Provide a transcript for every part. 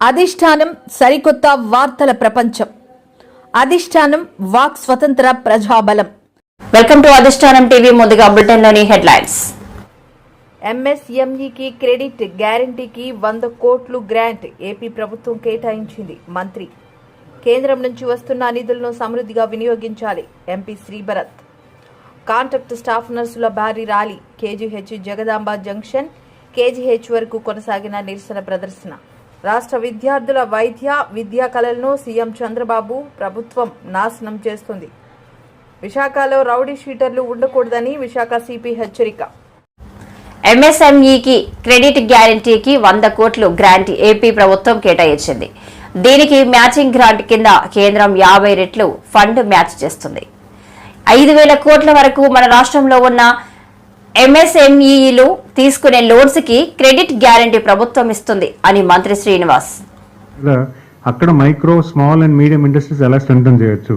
అధిష్టానం సరికొత్త వార్తల ప్రపంచం. అధిష్టానం వాక్ స్వతంత్ర ప్రజాబలం. వెల్కమ్ టు అధిష్టానం టీవీ. ముందుగా బులెటిన్ లోని హెడ్లైన్స్. ఎంఎస్ఎంఈకి క్రెడిట్ గ్యారంటీకి 100 కోట్లు గ్రాంట్ ఏపీ ప్రభుత్వం కేటాయించింది. మంత్రి కేంద్రం నుంచి వస్తున్న నిధులను సమృద్ధిగా వినియోగించాలి. ఎంపీ శ్రీభరత్. కాంట్రాక్ట్ స్టాఫ్ నర్సుల భారీ rally. KGH Jagadamba junction KGH వరకు కొనసాగిన నిరసన ప్రదర్శన. రాష్ట్ర విద్యార్థుల విద్యా కళలను సీఎం చంద్రబాబు ప్రభుత్వం నాశనం చేస్తుంది. విశాఖలో రౌడీ షీటర్లు ఉండకూడదని విశాఖ సిపి హెచ్చరిక. ఎంఎస్ఎంఈకి క్రెడిట్ గ్యారంటీకి 100 కోట్లు గ్రాంట్ ఏపీ ప్రభుత్వం కేటాయించింది. దీనికి మ్యాచింగ్ గ్రాంట్ కింద కేంద్రం 50 రెట్లు ఫండ్ మ్యాచ్ చేస్తుంది. 5,000 కోట్ల వరకు మన రాష్ట్రంలో ఉన్న ఎంఎస్ఎంఈలు తీసుకునే లోన్స్ కి క్రెడిట్ గ్యారంటీ ప్రభుత్వం ఇస్తుంది అని మంత్రి శ్రీనివాస్. అక్కడ micro, small and medium industries ఎలా స్ట్రెంథన్ చేయొచ్చు,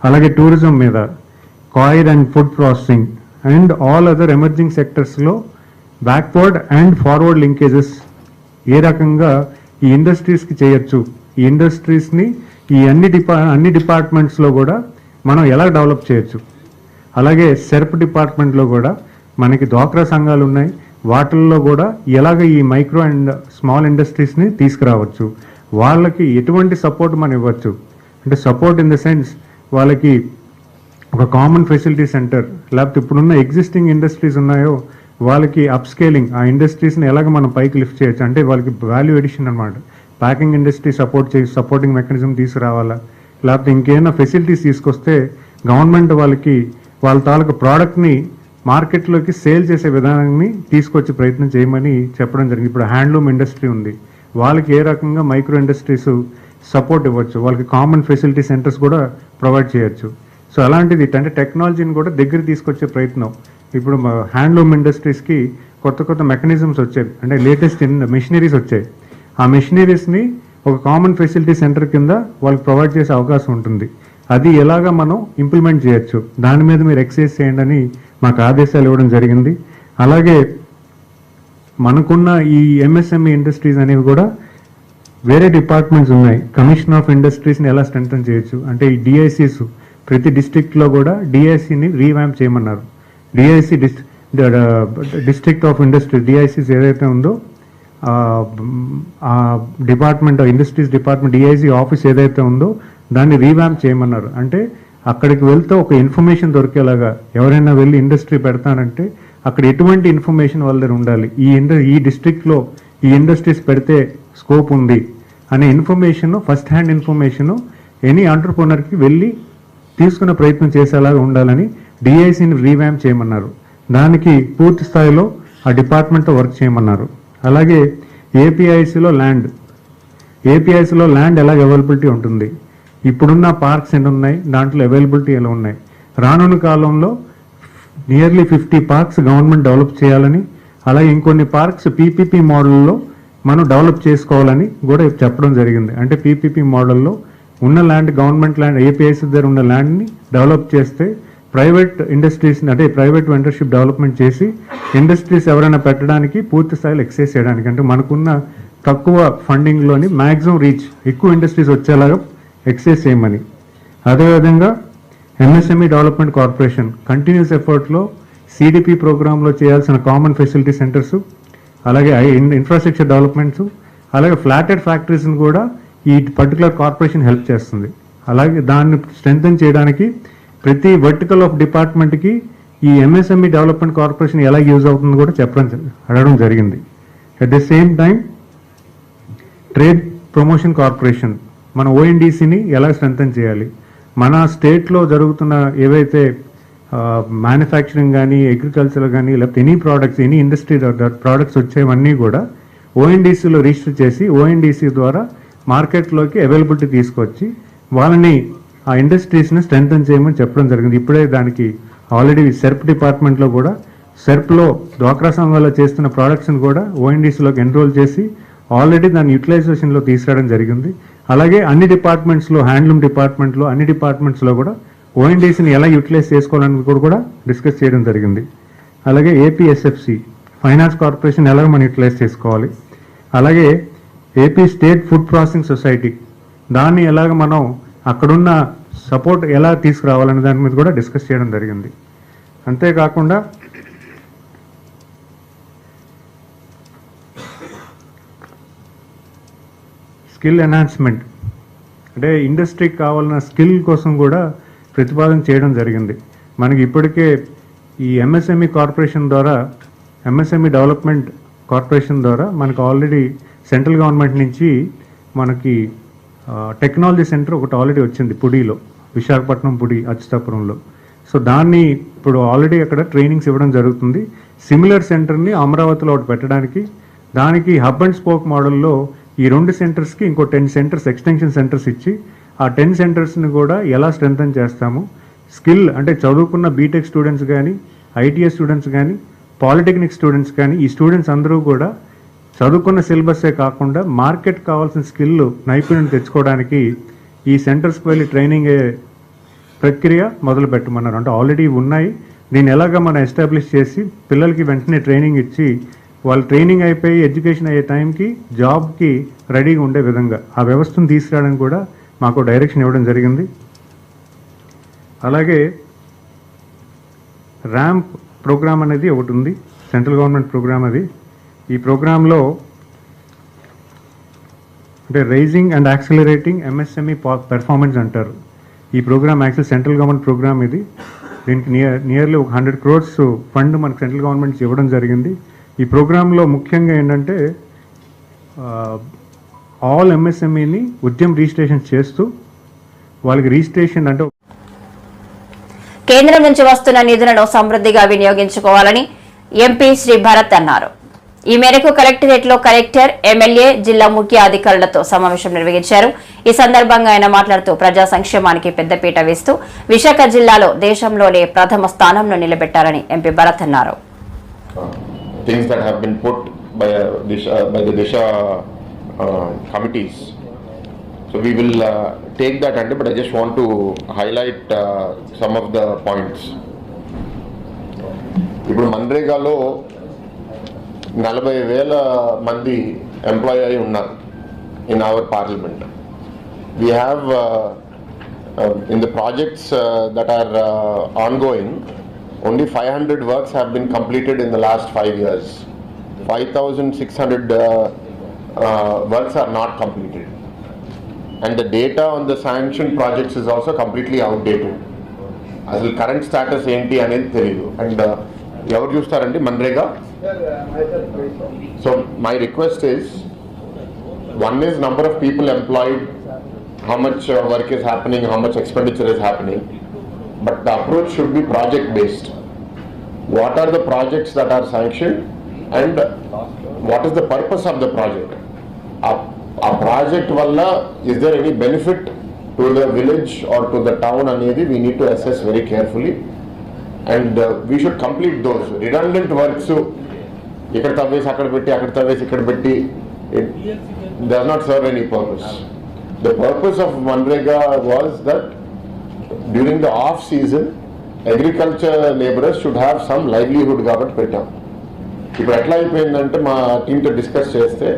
అలాగే టూరిజం మీద, coir and food processing and all other emerging సెక్టర్స్లో బ్యాక్వర్డ్ అండ్ ఫార్వర్డ్ లింకేజెస్ ఏ రకంగా ఈ ఇండస్ట్రీస్కి చేయొచ్చు, ఈ ఇండస్ట్రీస్ని ఈ అన్ని డిపార్ట్మెంట్స్లో కూడా మనం ఎలా డెవలప్ చేయొచ్చు, అలాగే సెర్ప్ డిపార్ట్మెంట్లో కూడా మనకి డ్వాక్రా సంఘాలు ఉన్నాయి, వాటిల్లో కూడా ఎలాగ ఈ మైక్రో అండ్ స్మాల్ ఇండస్ట్రీస్ని తీసుకురావచ్చు, వాళ్ళకి ఎటువంటి సపోర్ట్ మనం ఇవ్వచ్చు. అంటే సపోర్ట్ ఇన్ ద సెన్స్ వాళ్ళకి ఒక కామన్ ఫెసిలిటీ సెంటర్, లేకపోతే ఇప్పుడున్న ఎగ్జిస్టింగ్ ఇండస్ట్రీస్ ఉన్నాయో వాళ్ళకి అప్ స్కేలింగ్, ఆ ఇండస్ట్రీస్ని ఎలాగ మనం పైకి లిఫ్ట్ చేయొచ్చు, అంటే వాళ్ళకి వాల్యూ ఎడిషన్ అనమాట. ప్యాకింగ్ ఇండస్ట్రీ సపోర్టింగ్ మెకానిజం తీసుకురావాలా, లేకపోతే ఇంకేమైనా ఫెసిలిటీస్ తీసుకొస్తే గవర్నమెంట్ వాళ్ళ తాలూకు ప్రోడక్ట్ని మార్కెట్లోకి సేల్ చేసే విధానాన్ని తీసుకొచ్చే ప్రయత్నం చేయమని చెప్పడం జరిగింది. ఇప్పుడు హ్యాండ్లూమ్ ఇండస్ట్రీ ఉంది, వాళ్ళకి ఏ రకంగా మైక్రో ఇండస్ట్రీస్ సపోర్ట్ ఇవ్వచ్చు, వాళ్ళకి కామన్ ఫెసిలిటీ సెంటర్స్ కూడా ప్రొవైడ్ చేయొచ్చు. సో అలాంటిది అంటే టెక్నాలజీని కూడా దగ్గర తీసుకొచ్చే ప్రయత్నం. ఇప్పుడు హ్యాండ్లూమ్ ఇండస్ట్రీస్కి కొత్త మెకానిజమ్స్ వచ్చాయి, అంటే లేటెస్ట్ మెషినరీస్ వచ్చాయి. ఆ మెషినరీస్ని ఒక కామన్ ఫెసిలిటీ సెంటర్ కింద వాళ్ళకి ప్రొవైడ్ చేసే అవకాశం ఉంటుంది. అది ఎలాగా మనం ఇంప్లిమెంట్ చేయొచ్చు, దాని మీద మీరు ఎక్సైజ్ చేయండి అని మాకు ఆదేశాలు ఇవ్వడం జరిగింది. అలాగే మనకున్న ఈ ఎంఎస్ఎంఈ ఇండస్ట్రీస్ అనేవి కూడా వేరే డిపార్ట్మెంట్స్ ఉన్నాయి. కమిషన్ ఆఫ్ ఇండస్ట్రీస్ని ఎలా స్ట్రెంథన్ చేయొచ్చు అంటే ఈ డిఐసిస్ ప్రతి డిస్ట్రిక్ట్లో కూడా డిఐసిని రీవ్యాంప్ చేయమన్నారు. డిఐసి డిస్ట్రిక్ట్ ఆఫ్ ఇండస్ట్రీస్ డిఐసిస్ ఏదైతే ఉందో ఆ department industries department DIC office ఏదైతే ఉందో దాన్ని రీవ్యాంప్ చేయమన్నారు. అంటే అక్కడికి వెళ్తే ఒక ఇన్ఫర్మేషన్ దొరికేలాగా, ఎవరైనా వెళ్ళి ఇండస్ట్రీ పెడతానంటే అక్కడ ఎటువంటి ఇన్ఫర్మేషన్ వాళ్ళ దగ్గర ఉండాలి, ఈ డిస్ట్రిక్ట్లో ఈ ఇండస్ట్రీస్ పెడితే స్కోప్ ఉంది అనే information, first hand information any ఆంటర్ప్రెనర్కి వెళ్ళి తీసుకునే ప్రయత్నం చేసేలాగా ఉండాలని డిఐసిని రీవ్యాంప్ చేయమన్నారు. దానికి పూర్తి స్థాయిలో ఆ డిపార్ట్మెంట్తో వర్క్ చేయమన్నారు. అలాగే ఏపీఐసిలో ల్యాండ్ ఎలా అవైలబిలిటీ ఉంటుంది, ఇప్పుడున్న పార్క్స్ ఎన్ని ఉన్నాయి, దాంట్లో అవైలబిలిటీ ఎలా ఉన్నాయి, రానున్న కాలంలో నియర్లీ 50 పార్క్స్ గవర్నమెంట్ డెవలప్ చేయాలని, అలాగే ఇంకొన్ని పార్క్స్ పీపీపీ మోడల్లో మనం డెవలప్ చేసుకోవాలని కూడా చెప్పడం జరిగింది. అంటే పీపీపీ మోడల్లో ఉన్న ల్యాండ్, గవర్నమెంట్ ల్యాండ్, ఏపీఐసి దగ్గర ఉన్న ల్యాండ్ని డెవలప్ చేస్తే ప్రైవేట్ ఇండస్ట్రీస్ని అంటే ప్రైవేట్ వెండర్షిప్ డెవలప్మెంట్ చేసి ఇండస్ట్రీస్ ఎవరైనా పెట్టడానికి పూర్తి స్థాయిలో ఎక్సైజ్ చేయడానికి, అంటే మనకున్న తక్కువ ఫండింగ్లోని మ్యాక్సిమం రీచ్ ఎక్కువ ఇండస్ట్రీస్ వచ్చేలాగా ఎక్సైజ్ చేయమని. అదేవిధంగా ఎంఎస్ఎంఈ డెవలప్మెంట్ కార్పొరేషన్ కంటిన్యూస్ ఎఫర్ట్లో సిడిపి ప్రోగ్రాంలో చేయాల్సిన కామన్ ఫెసిలిటీ సెంటర్స్, అలాగే ఇన్ఫ్రాస్ట్రక్చర్ డెవలప్మెంట్స్, అలాగే ఫ్లాటెడ్ ఫ్యాక్టరీస్ని కూడా ఈ పర్టికులర్ కార్పొరేషన్ హెల్ప్ చేస్తుంది. అలాగే దాన్ని స్ట్రెంథన్ చేయడానికి ప్రతి వర్టికల్ ఆఫ్ డిపార్ట్మెంట్కి ఈ ఎంఎస్ఎంఈ డెవలప్మెంట్ కార్పొరేషన్ ఎలా యూజ్ అవుతుందో కూడా అడగడం జరిగింది. At the same time trade promotion corporation మన ఓఎన్డీసీని ఎలా స్ట్రెంథన్ చేయాలి, మన స్టేట్లో జరుగుతున్న ఏవైతే మ్యానుఫ్యాక్చరింగ్ కానీ, అగ్రికల్చర్ కానీ, లేకపోతే any products, any industry products వచ్చేవన్నీ కూడా ఓఎన్డీసీలో రిజిస్టర్ చేసి ఓఎన్డీసీ ద్వారా మార్కెట్లోకి అవైలబిలిటీ తీసుకొచ్చి వాళ్ళని ఆ ఇండస్ట్రీస్ని స్ట్రెంథన్ చేయమని చెప్పడం జరిగింది. ఇప్పుడే దానికి ఆల్రెడీ సెర్ప్ డిపార్ట్మెంట్లో కూడా సెర్ప్లో డ్వాక్రా సంఘాల్లో చేస్తున్న ప్రోడక్ట్స్ని కూడా ఓఎన్డీసీలోకి ఎన్రోల్ చేసి ఆల్రెడీ దాన్ని యూటిలైజేషన్లో తీసుకురావడం జరిగింది. అలాగే అన్ని డిపార్ట్మెంట్స్లో, హ్యాండ్లూమ్ డిపార్ట్మెంట్లో, అన్ని డిపార్ట్మెంట్స్లో కూడా ఓఎన్డీసీని ఎలా యూటిలైజ్ చేసుకోవాలని కూడా డిస్కస్ చేయడం జరిగింది. అలాగే ఏపీఎస్ఎఫ్సి ఫైనాన్స్ కార్పొరేషన్ ఎలా మనం యూటిలైజ్ చేసుకోవాలి, అలాగే AP state food processing society, దాన్ని ఎలాగ మనం అక్కడున్న సపోర్ట్ ఎలా తీసుకురావాలనే దాని మీద కూడా డిస్కస్ చేయడం జరిగింది. అంతేకాకుండా స్కిల్ ఎన్హాన్స్మెంట్, అంటే ఇండస్ట్రీకి కావాలన్న స్కిల్ కోసం కూడా ప్రతిపాదన చేయడం జరిగింది. మనకి ఇప్పటికే ఈ ఎంఎస్ఎంఈ కార్పొరేషన్ ద్వారా, ఎంఎస్ఎంఈ డెవలప్మెంట్ కార్పొరేషన్ ద్వారా మనకు ఆల్రెడీ సెంట్రల్ గవర్నమెంట్ నుంచి మనకి టెక్నాలజీ సెంటర్ ఒకటి ఆల్రెడీ వచ్చింది పుడిలో, విశాఖపట్నం పుడి అచ్యుతాపురంలో. సో దాన్ని ఇప్పుడు ఆల్రెడీ అక్కడ ట్రైనింగ్స్ ఇవ్వడం జరుగుతుంది. సిమిలర్ సెంటర్ని అమరావతిలో ఒకటి పెట్టడానికి, దానికి హబ్ అండ్ స్పోక్ మోడల్లో ఈ 2 సెంటర్స్కి ఇంకో 10 సెంటర్స్ ఎక్స్టెన్షన్ సెంటర్స్ ఇచ్చి ఆ 10 సెంటర్స్ని కూడా ఎలా స్ట్రెంథన్ చేస్తాము, స్కిల్ అంటే చదువుకున్న బీటెక్ స్టూడెంట్స్ కానీ, ఐటీఎస్ స్టూడెంట్స్ కానీ, పాలిటెక్నిక్ స్టూడెంట్స్ కానీ, ఈ స్టూడెంట్స్ అందరూ కూడా చదువుకున్న సిలబస్సే కాకుండా మార్కెట్ కావాల్సిన స్కిల్ నైపుణ్యం తెచ్చుకోవడానికి ఈ సెంటర్స్కి వెళ్ళి ట్రైనింగ్ ప్రక్రియ మొదలు పెట్టమన్నారు. అంటే ఆల్రెడీ ఉన్నాయి, దీన్ని ఎలాగ మనం ఎస్టాబ్లిష్ చేసి పిల్లలకి వెంటనే ట్రైనింగ్ ఇచ్చి వాళ్ళు ట్రైనింగ్ అయిపోయి ఎడ్యుకేషన్ అయ్యే టైంకి జాబ్కి రెడీగా ఉండే విధంగా ఆ వ్యవస్థను తీసుకురావడానికి కూడా మాకు డైరెక్షన్ ఇవ్వడం జరిగింది. అలాగే ర్యాంప్ ప్రోగ్రామ్ అనేది ఒకటి ఉంది, సెంట్రల్ గవర్నమెంట్ ప్రోగ్రామ్. అది ఈ ప్రోగ్రాంలో అంటే raising and accelerating MSME performance అంటారు. ఈ program actual central government program ఇది. దీనికి నియర్లీ ఒక 100 crores ఫండ్ మనకు సెంట్రల్ గవర్నమెంట్ ఇవ్వడం జరిగింది. ఈ ప్రోగ్రాంలో ముఖ్యంగా ఏంటంటే ఆల్ ఎంఎస్ఎంఈని ఉద్యమ రిజిస్ట్రేషన్ చేస్తూ వాళ్ళకి రిజిస్ట్రేషన్ అంటే కేంద్రం నుంచి వస్తున్న నిధులను సమృద్ధిగా వినియోగించుకోవాలని ఎంపీ శ్రీ భరత్ అన్నారు. ఈ మేరకు కలెక్టరేట్ లో కలెక్టర్, ఎమ్మెల్యే, జిల్లా ముఖ్య అధికారులతో సమావేశం నిర్వహించారు. ఈ సందర్భంగా ఆయన మాట్లాడుతూ ప్రజా సంక్షేమానికి పెద్దపీట వేస్తూ విశాఖ జిల్లాలో దేశంలోనే ప్రథమ స్థానంలో నిలబెట్టారని ఎంపీ భరత్ అన్నారు. Things that have been put by the Disha committees. So we will take that under, but I just want to highlight some of the points. ఇప్పుడు మన్రేగాలో 40,000 మంది ఎంప్లాయ్ అయి ఉన్నారు in our parliament. We have in the projects that are ongoing, only 500 works have been completed in the last 5 years. 5,600 works are not completed. And the data on the sanctioned projects is also completely outdated. Asal current status enti anedi teliyadu. And evaru chustarante Manrega. So my request is, one is number of people employed, how much work is happening, how much expenditure is happening. But the approach should be project based. What are the projects that are sanctioned and what is the purpose of the project? A project valla, is there any benefit to the village or to the town anedi we need to assess very carefully, and we should complete those redundant works. Ikkada tavvesi akkada petti, akkada tavvesi ikkada petti, it does not serve any purpose. The purpose of Manrega was that during the off season agriculture laborers should have some livelihood కాబట్టి పెట్టాం. ఇప్పుడు ఎట్లా అయిపోయిందంటే మా టీంతో discuss చేస్తే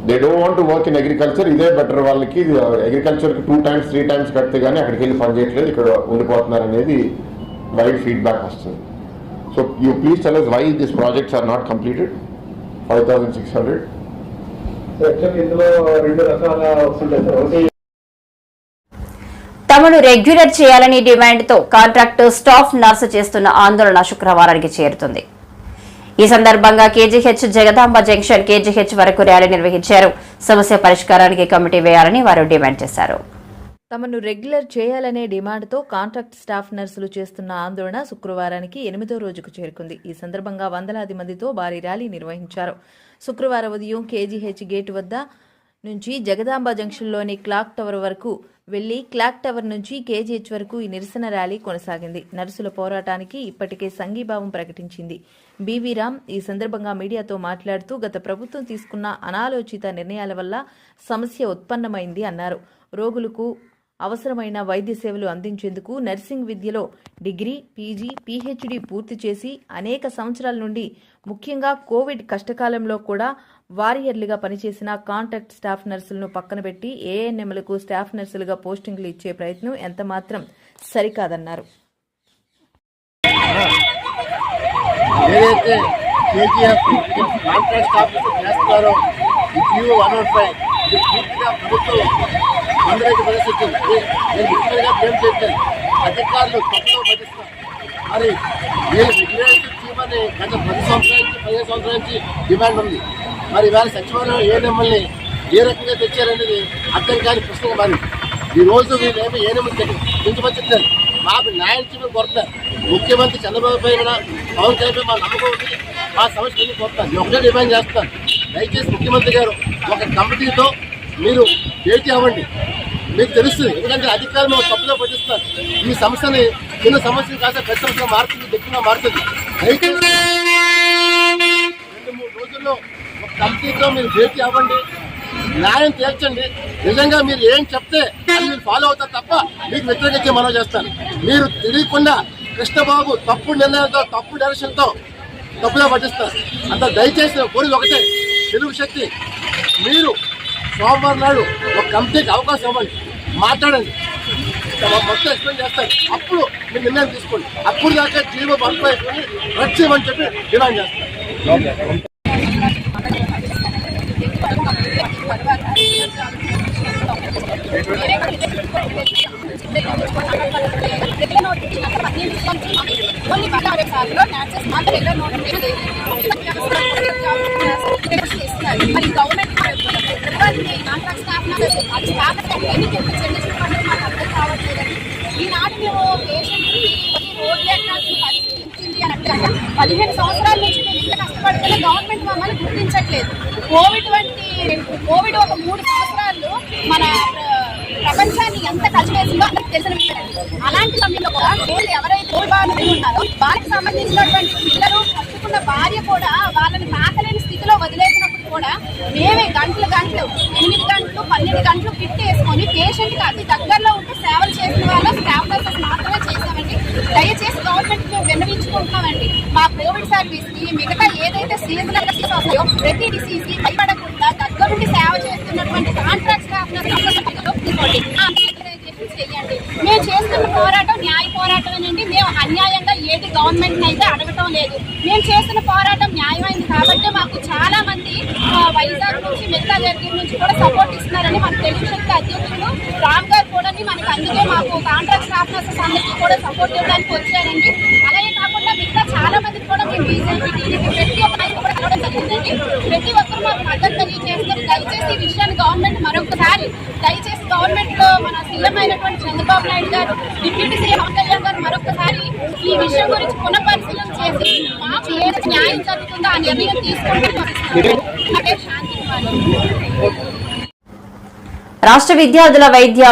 they don't want to work in agriculture, ఇదే better వాళ్ళకి, అగ్రికల్చర్కి 2 times 3 times కడితే కానీ అక్కడికి వెళ్ళి పని చేయట్లేదు, ఇక్కడ ఉండిపోతున్నారు అనేది వైడ్ ఫీడ్బ్యాక్ వస్తుంది. So you please tell us why these projects are not completed. 5,600 ఇందులో 2 రకాల వస్తుంటాయి. తమను రెగ్యులర్ చేయాలని డిమాండ్తో కాంట్రాక్టు స్టాఫ్ నర్సు చేస్తున్న ఆందోళన శుక్రవారానికి చేరుతుంది. ఈ సందర్భంగా కేజీహెచ్ జగదాంబ జంక్షన్ కేజీహెచ్ వరకు ర్యాలీ నిర్వహించారు. సమస్య పరిష్కారానికి కమిటీ వేయాలని వారు డిమాండ్ చేశారు. తమను రెగ్యులర్ చేయాలనే డిమాండ్తో కాంట్రాక్ట్ స్టాఫ్ నర్సులు చేస్తున్న ఆందోళన శుక్రవారానికి 8వ రోజుకు చేరుకుంది. ఈ సందర్భంగా వందలాది మందితో భారీ ర్యాలీ నిర్వహించారు. శుక్రవారం ఉదయం కేజీహెచ్ గేటు వద్ద నుంచి జగదాంబ జంక్షన్లోని క్లాక్ టవర్ వరకు వెళ్లి క్లాక్ టవర్ నుంచి కేజీహెచ్ వరకు ఈ నిరసన ర్యాలీ కొనసాగింది. నర్సుల పోరాటానికి ఇప్పటికే సంఘీభావం ప్రకటించింది. బీవీ రామ్ ఈ సందర్భంగా మీడియాతో మాట్లాడుతూ గత ప్రభుత్వం తీసుకున్న అనాలోచిత నిర్ణయాల వల్ల సమస్య ఉత్పన్నమైంది అన్నారు. రోగులకు అవసరమైన వైద్య సేవలు అందించేందుకు నర్సింగ్ విద్యలో డిగ్రీ, పీజీ, పీహెచ్డీ పూర్తి చేసి అనేక సంవత్సరాల నుండి ముఖ్యంగా కోవిడ్ కష్టకాలంలో కూడా వారియర్లుగా పనిచేసిన కాంట్రాక్ట్ స్టాఫ్ నర్సులను పక్కన పెట్టి ఏఎన్ఎంలకు స్టాఫ్ నర్సులుగా పోస్టింగ్లు ఇచ్చే ప్రయత్నం ఎంతమాత్రం సరికాదన్నారు. ఏదైతే కేజీఎఫ్ కాంట్రాక్ట్ స్టాఫ్ చేస్తున్నారో ఈ జీవో 115 ఇది పూర్తిగా ప్రభుత్వం మందరైతే పరిస్థితి నేను ముఖ్యంగా బ్లేమ్ చేస్తాను. అధికారులు తప్పులో పట్టిస్తారు. మరి వీళ్ళు రెగ్యులేషన్ చేయమని గత 10 సంవత్సరాల నుంచి 15 సంవత్సరాల నుంచి డిమాండ్ ఉంది. మరి ఇవాళ సచివాలయం ఏఎన్ఎంఎల్ని ఏ రకంగా తెచ్చారనేది అర్థం కాని ప్రశ్నగా మరి ఈ రోజు వీళ్ళేమో ఏఎన్ఎంఎల్ కించపరుచుతున్నారు. మాకు న్యాయం చేయడం కోరుతున్నారు. ముఖ్యమంత్రి చంద్రబాబు పై పవన్ కళ్యాణ్ మా నమ్మకం ఉంది. మా సమస్యలు కోరుతాను. నేను ఒకటే డిమాండ్ చేస్తాను. దయచేసి ముఖ్యమంత్రి గారు ఒక కమిటీతో మీరు భేటీ అవ్వండి. మీకు తెలుస్తుంది. ఎందుకంటే అధికారులు తప్పులో పట్టిస్తారు. ఈ సమస్యని చిన్న సమస్యలు కాస్త పెద్ద సమస్యగా మారుతుంది, ఎక్కువగా మారుతుంది. దయచేసి 2-3 రోజుల్లో ఒక కమిటీతో మీరు భేటీ అవ్వండి, న్యాయం తీర్చండి. నిజంగా మీరు ఏం చెప్తే అది మీరు ఫాలో అవుతారు తప్ప మీకు వ్యతిరేకించే మనం చేస్తాను. మీరు తెలియకుండా కృష్ణబాబు తప్పుడు నిర్ణయంతో, తప్పుడు డైరెక్షన్తో తప్పుగా పట్టిస్తారు. అంత దయచేసి కోరిక ఒకటే, తెలుగు శక్తి మీరు సోమవారం నాడు ఒక కమిటీకి అవకాశం ఇవ్వండి, మాట్లాడండి, మొత్తం ఎక్స్ప్లెయిన్ చేస్తారు. అప్పుడు మీరు నిర్ణయం తీసుకోండి. అప్పుడు దాకా జీవో బంప్ అయిపోయి రద్దు చేయమని చెప్పి డిమాండ్ చేస్తారు. మరి గవర్నమెంట్ కాంట్రాక్ట్ స్టాఫ్ మాకు అర్థం కావట్లేదండి. ఈనాడు మేము పేషెంట్కి రోడ్లు ఎక్కాల్సిన పరిస్థితి వచ్చింది అని అంటే 15 సంవత్సరాల నుంచి మేము ఇంత కష్టపడుతున్న గవర్నమెంట్ మమ్మల్ని గుర్తించట్లేదు. కోవిడ్ ఒక 3 సంవత్సరాలు మన ప్రపంచాన్ని ఎంత కలిసివేసిందో అందరికి తెలిసిన విషయం. అలాంటి సమయంలో కూడా ఎవరైతే బాధితులు ఉన్నారో వాళ్ళకి సంబంధించినటువంటి పిల్లలు పట్టుకున్న భార్య కూడా వాళ్ళని తాకలేని స్థితిలో వదిలేసినప్పుడు కూడా మేమే గంటలు 8 గంటలు 12 గంటలు కిట్ వేసుకొని పేషెంట్కి అతి దగ్గరలో ఉంటూ సేవలు చేసిన వాళ్ళ స్టాఫ్ నర్సెస్ మాత్రమే చేసామండి. దయచేసి గవర్నమెంట్ మేము విన్నవించుకుంటున్నామండి. మా కోవిడ్ సర్వీస్ కి మిగతా ఏదైతే సీజనల్ డిసీజ్ వస్తాయో ప్రతి డిసీజ్ కి భయపడకుండా దగ్గర నుండి సేవ చేస్తున్నటువంటి కాంట్రాక్ట్ స్టాఫ్ నర్సెస్ చేయండి. మేము చేస్తున్న పోరాటం న్యాయ పోరాటమేనండి. మేము అన్యాయంగా ఏది గవర్నమెంట్ అయితే అడగటం లేదు. మేము చేస్తున్న పోరాటం న్యాయమైంది కాబట్టి మాకు చాలా మంది వైజాగ్ నుంచి మిగతా దగ్గర నుంచి కూడా సపోర్ట్ ఇస్తున్నారని మన తెలుగు శక్తి అధ్యక్షులు రామ్ గారు కూడా మనకి అందుకే మాకు కాంట్రాక్ట్ స్టాఫ్ నర్సెస్ అందరికీ కూడా సపోర్ట్ ఇవ్వడానికి వచ్చారండి. అలాగే కాకుండా మిగతా చాలా మందికి కూడా మేము బీజేపీ, టీడీపీ ప్రతి ఒక్క నాయకులు కూడా కలవడం జరిగిందండి. ప్రతి ఒక్కరు మాకు మద్దతు తెలియజేస్తారు. దయచేసి ఈ విషయాన్ని గవర్నమెంట్ మరొకసారి దయచేసి గవర్నమెంట్ లో మన సీఎం అయినటువంటి చంద్రబాబు నాయుడు గారు, డిప్యూటీ సీఎం పవన్ కళ్యాణ్ గారు మరొకసారి ఈ విషయం గురించి పునఃపరిశీలన చేసి మాకు ఏది న్యాయం జరుగుతుందో ఆ నిర్ణయం తీసుకుంటూ శాంతి రాష్ట్ర విద్యార్థుల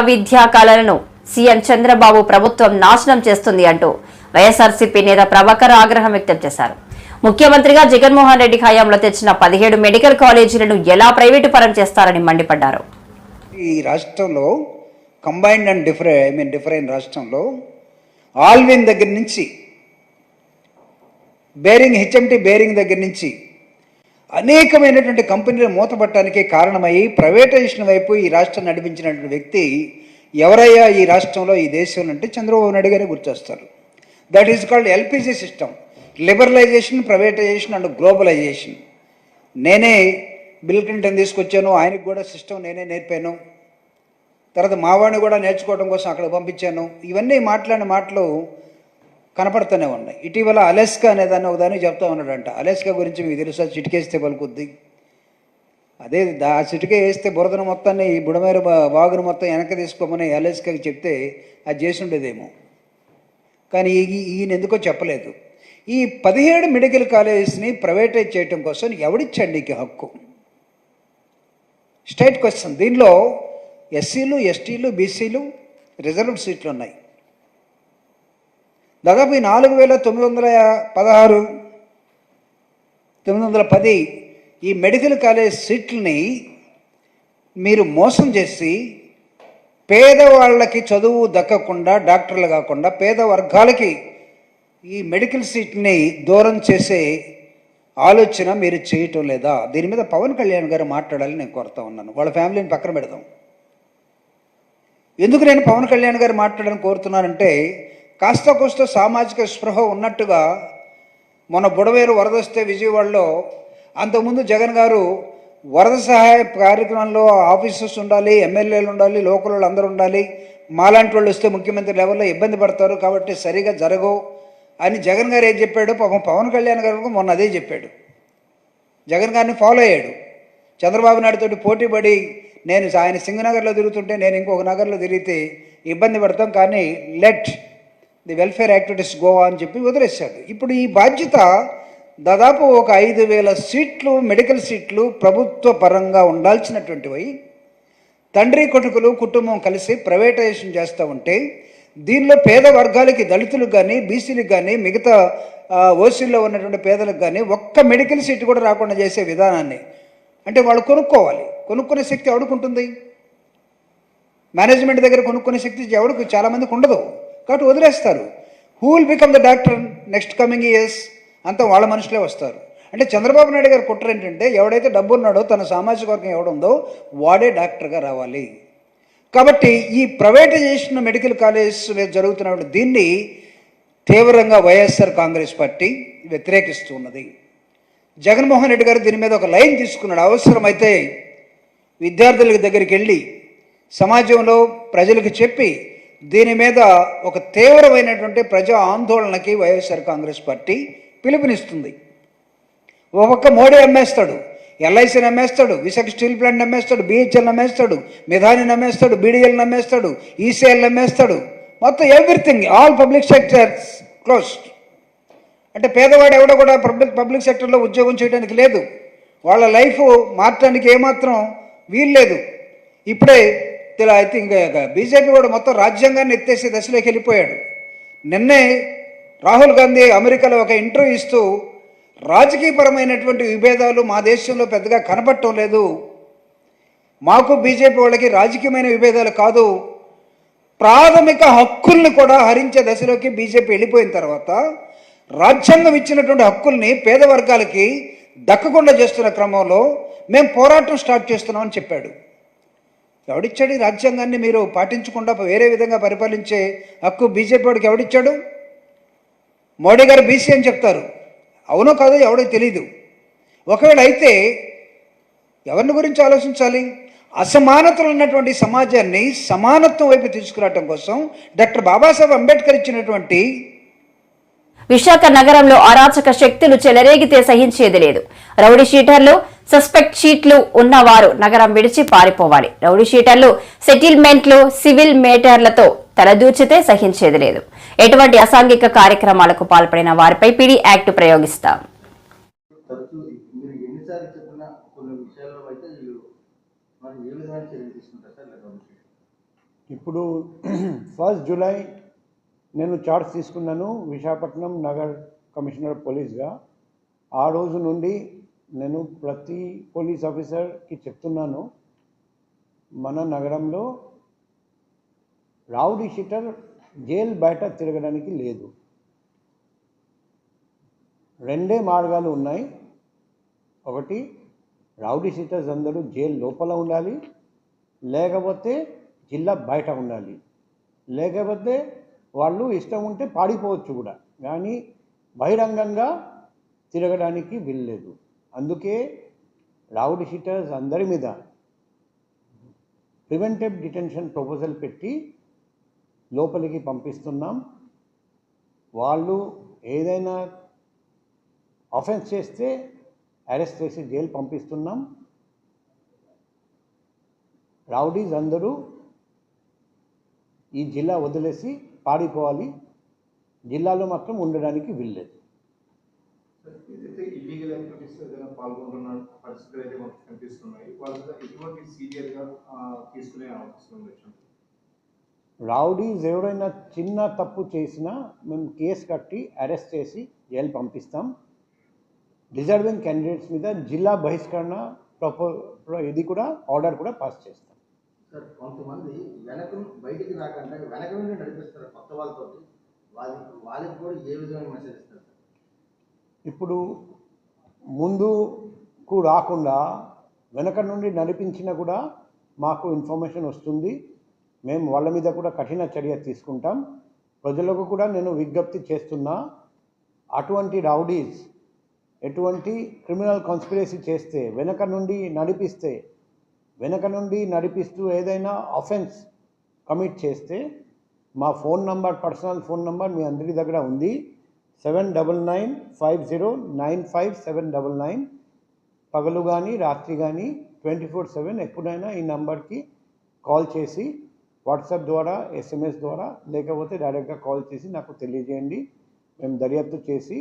విద్యా కళలను సీఎం చంద్రబాబు ప్రభుత్వం నాశనం చేస్తుంది అంటూ వైఎస్ఆర్సీపీ నేత ప్రభాకర్ ఆగ్రహం వ్యక్తం చేశారు. ముఖ్యమంత్రిగా జగన్మోహన్ రెడ్డి హయాంలో తెచ్చిన 17 మెడికల్ కాలేజీలను ఎలా ప్రైవేటు పరం చేస్తారని మండిపడ్డారు. ఈ రాష్ట్రంలో కంబైన్డ్ అండ్ డిఫరెంట్ రాష్ట్రంలో ఆల్విన్ దగ్గర నుంచి హెచ్ఎంటీ బేరింగ్ దగ్గర నుంచి అనేకమైనటువంటి కంపెనీలు మూతపట్టడానికి కారణమయ్యి ప్రైవేటైజేషన్ వైపు ఈ రాష్ట్రం నడిపించినటువంటి వ్యక్తి ఎవరయ్యా ఈ రాష్ట్రంలో, ఈ దేశంలో అంటే చంద్రబాబు నాయుడు గారే గుర్తొస్తారు. That is called LPG system, liberalisation, privatisation and globalisation. నేనే బిల్ క్లింటన్ తీసుకొచ్చాను, ఆయనకు కూడా సిస్టమ్ నేనే నేర్పాను, తర్వాత మావాడిని కూడా నేర్చుకోవడం కోసం అక్కడ పంపించాను. ఇవన్నీ మాట్లాడిన మాటలు కనపడుతూనే ఉన్నాయి. ఇటీవల అలెస్కా అనేదాన్ని ఒకదాన్ని చెప్తా ఉన్నాడంట. అలెస్కా గురించి మీకు తెలుసా? చిటికేస్తే పలుకుద్ది. అదే ఆ చిటికే వేస్తే బురదను మొత్తాన్ని, ఈ బుడమేర వాగును మొత్తం వెనక్కి తీసుకోమని అలెస్కాకి చెప్తే అది చేసి ఉండేదేమో. కానీ ఈయన ఎందుకో చెప్పలేదు. ఈ 17 మెడికల్ కాలేజెస్ని ప్రైవేటైజ్ చేయడం కోసం ఎవడిచ్చాడు నీకు హక్కు? State question. దీనిలో ఎస్సీలు, ఎస్టీలు, బీసీలు రిజర్వ్డ్ సీట్లు ఉన్నాయి. దాదాపు 4,916, 910 ఈ మెడికల్ కాలేజ్ సీట్లని మీరు మోసం చేసి పేదవాళ్ళకి చదువు దక్కకుండా, డాక్టర్లు కాకుండా పేద వర్గాలకి ఈ మెడికల్ సీట్ని దూరం చేసే ఆలోచన మీరు చేయటం లేదా? దీని మీద పవన్ కళ్యాణ్ గారు మాట్లాడాలని నేను కోరుతా ఉన్నాను. వాళ్ళ ఫ్యామిలీని పక్కన పెడదాం. ఎందుకు నేను పవన్ కళ్యాణ్ గారు మాట్లాడాలని కోరుతున్నానంటే, కాస్త కోస్త సామాజిక స్పృహ ఉన్నట్టుగా మొన్న బుడవేరు వరద వస్తే విజయవాడలో, అంతకుముందు జగన్ గారు వరద సహాయ కార్యక్రమంలో ఆఫీసర్స్ ఉండాలి, ఎమ్మెల్యేలు ఉండాలి, లోకల్ వాళ్ళు అందరూ ఉండాలి, మాలాంటి వాళ్ళు వస్తే ముఖ్యమంత్రి లెవెల్లో ఇబ్బంది పడతారు కాబట్టి సరిగా జరగవు అని జగన్ గారు ఏం చెప్పాడు? పాపం పవన్ కళ్యాణ్ గారు మొన్న అదే చెప్పాడు. జగన్ గారిని ఫాలో అయ్యాడు. చంద్రబాబు నాయుడుతోటి పోటీపడి నేను ఆయన సింగనగర్లో తిరుగుతుంటే నేను ఇంకొక నగర్లో తిరిగితే ఇబ్బంది పడతాం, కానీ let the welfare activities Goa అని చెప్పి వదిలేశాడు. ఇప్పుడు ఈ బాధ్యత దాదాపు ఒక 5,000 సీట్లు, మెడికల్ సీట్లు ప్రభుత్వ పరంగా ఉండాల్సినటువంటివి తండ్రి కొడుకులు కుటుంబం కలిసి ప్రైవేటైజేషన్ చేస్తూ ఉంటే, దీనిలో పేద వర్గాలకి, దళితులకు కానీ, బీసీలకు కానీ, మిగతా ఓసీల్లో ఉన్నటువంటి పేదలకు కానీ ఒక్క మెడికల్ సీట్ కూడా రాకుండా చేసే విధానాన్ని, అంటే వాళ్ళు కొనుక్కోవాలి. కొనుక్కునే శక్తి ఎవడుకుంటుంది? మేనేజ్మెంట్ దగ్గర కొనుక్కునే శక్తి ఎవరికి, చాలామందికి ఉండదు. కాబట్టి వదిలేస్తారు. Who will become the doctor next coming years? అంతా వాళ్ళ మనుషులే వస్తారు. అంటే చంద్రబాబు నాయుడు గారు కుట్ర ఏంటంటే, ఎవడైతే డబ్బు ఉన్నాడో, తన సామాజిక వర్గం ఎవడుందో వాడే డాక్టర్గా రావాలి. కాబట్టి ఈ ప్రైవేటైజేషన్ మెడికల్ కాలేజ్ మీద జరుగుతున్న దీన్ని తీవ్రంగా వైఎస్ఆర్ కాంగ్రెస్ పార్టీ వ్యతిరేకిస్తూ ఉన్నది. జగన్మోహన్ రెడ్డి గారు దీని మీద ఒక లైన్ తీసుకున్నాడు. అవసరమైతే విద్యార్థుల దగ్గరికి వెళ్ళి సమాజంలో ప్రజలకు చెప్పి దీని మీద ఒక తీవ్రమైనటువంటి ప్రజా ఆందోళనకి వైఎస్ఆర్ కాంగ్రెస్ పార్టీ పిలుపునిస్తుంది. ఒక పక్క మోడీ అమ్మేస్తాడు, ఎల్ఐసిని అమ్మేస్తాడు, విశాఖ స్టీల్ ప్లాంట్ అమ్మేస్తాడు, బిహెచ్ఎల్ అమ్మేస్తాడు, మిధాని అమ్మేస్తాడు, బీడీఎల్ అమ్మేస్తాడు, ఈసీఎల్ అమ్మేస్తాడు, మొత్తం everything, all public sectors closed. అంటే పేదవాడు ఎవడో కూడా పబ్లిక్ సెక్టర్లో ఉద్యోగం చేయడానికి లేదు. వాళ్ళ లైఫ్ మార్చడానికి ఏమాత్రం వీల్లేదు. ఇప్పుడే ఐ థింక్ బీజేపీ కూడా మొత్తం రాజ్యాంగాన్ని ఎత్తేసే దశలోకి వెళ్ళిపోయాడు. నిన్నే రాహుల్ గాంధీ అమెరికాలో ఒక ఇంటర్వ్యూ ఇస్తూ రాజకీయపరమైనటువంటి విభేదాలు మా దేశంలో పెద్దగా కనపడటం లేదు, మాకు బీజేపీ వాళ్ళకి రాజకీయమైన విభేదాలు కాదు, ప్రాథమిక హక్కుల్ని కూడా హరించే దశలోకి బీజేపీ వెళ్ళిపోయిన తర్వాత రాజ్యాంగం ఇచ్చినటువంటి హక్కుల్ని పేద వర్గాలకి దక్కకుండా చేస్తున్న క్రమంలో మేము పోరాటం స్టార్ట్ చేస్తున్నామని చెప్పాడు. ఎవడిచ్చాడు ఈ రాజ్యాంగాన్ని మీరు పాటించకుండా వేరే విధంగా పరిపాలించే హక్కు బీజేపీ వాడికి ఎవడిచ్చాడు? మోడీ గారు బీసీ అని చెప్తారు, అవునో కాదో ఎవడో తెలీదు. ఒకవేళ అయితే ఎవరిని గురించి ఆలోచించాలి? అసమానతలు ఉన్నటువంటి సమాజాన్ని సమానత్వం వైపు తీసుకురావడం కోసం డాక్టర్ బాబాసాహెబ్ అంబేద్కర్ ఇచ్చినటువంటి విశాఖ నగరంలో అరాచక శక్తులు చెలరేగితే సహించేది లేదు. రౌడీ షీటర్లు, సస్పెక్ట్ షీట్లు ఉన్నవారు నగరం విడిచి పారిపోవాలి. రౌడీ షీటర్లు, సెటిల్మెంట్లు, సివిల్ మేటర్లతో తలదూచితే సహించేది లేదు. ఎటువంటి అసాంఘిక కార్యక్రమాలకు పాల్పడిన వారిపై పీడీ యాక్ట్ ప్రయోగిస్తాం. ఇప్పుడు 1 జూలై నేను చార్జ్ తీసుకున్నాను విశాఖపట్నం నగర్ కమిషనర్ పోలీస్గా. ఆ రోజు నుండి నేను ప్రతి పోలీస్ ఆఫీసర్కి చెప్తున్నాను, మన నగరంలో రౌడీ షీటర్ జైలు బయట తిరగడానికి లేదు. 2 మార్గాలు ఉన్నాయి. ఒకటి, రౌడీ షీటర్స్ అందరూ జైలు లోపల ఉండాలి, లేకపోతే జిల్లా బయట ఉండాలి, లేకపోతే వాళ్ళు ఇష్టం ఉంటే పాడిపోవచ్చు కూడా, కానీ బహిరంగంగా తిరగడానికి వీల్లేదు. అందుకే రౌడీ షీటర్స్ అందరి మీద ప్రివెంటివ్ డిటెన్షన్ ప్రపోజల్ పెట్టి లోపలికి పంపిస్తున్నాం. వాళ్ళు ఏదైనా ఆఫెన్స్ చేస్తే అరెస్ట్ చేసి జైలు పంపిస్తున్నాం. రౌడీస్ అందరూ ఈ జిల్లా వదిలేసి పారిపోవాలి, జిల్లాలో మాత్రం ఉండడానికి వీల్లేదు. ఇల్లీగల్ యాక్టివిటీస్ ఏదైనా పాల్గొంటున్న పరిస్థితులు అయితే మనకు కనిపిస్తున్నాయి. వాళ్ళు ఎటువంటి సీరియస్గా తీసుకునే అవకాశం ఉండొచ్చు. రౌడీస్ ఎవరైనా చిన్న తప్పు చేసినా మేము కేసు కట్టి అరెస్ట్ చేసి జైలు పంపిస్తాం. డిజర్వింగ్ క్యాండిడేట్స్ మీద జిల్లా బహిష్కరణ ఇది కూడా ఆర్డర్ కూడా పాస్ చేస్తాం. సార్ కొంతమంది బయటికి రాకుండా వెనక నుండి నడిపిస్తారు కొత్త వాళ్ళతో, వాళ్ళకి కూడా ఏ విధమైన మెసేజ్ ఇస్తారు సార్? ఇప్పుడు ముందుకు రాకుండా వెనక నుండి నడిపించినా కూడా మాకు ఇన్ఫర్మేషన్ వస్తుంది. మేము వాళ్ళ మీద కూడా కఠిన చర్య తీసుకుంటాం. ప్రజలకు కూడా నేను విజ్ఞప్తి చేస్తున్నా, అటువంటి రౌడీస్ ఎటువంటి క్రిమినల్ కాన్స్పిరసీ చేస్తే వెనక నుండి నడిపిస్తూ ఏదైనా అఫెన్స్ కమిట్ చేస్తే మా phone number, personal phone number మీ అందరి దగ్గర ఉంది. 7995095799. పగలు కానీ రాత్రి కానీ 24/7 ఎప్పుడైనా ఈ నంబర్కి కాల్ చేసి వాట్సాప్ ద్వారా, SMS ద్వారా, లేకపోతే డైరెక్ట్గా కాల్ చేసి నాకు తెలియజేయండి. మేము దర్యాప్తు చేసి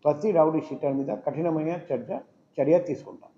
ప్రతి రౌడీ షీటర్ మీద కఠినమైన చర్య తీసుకుంటాం.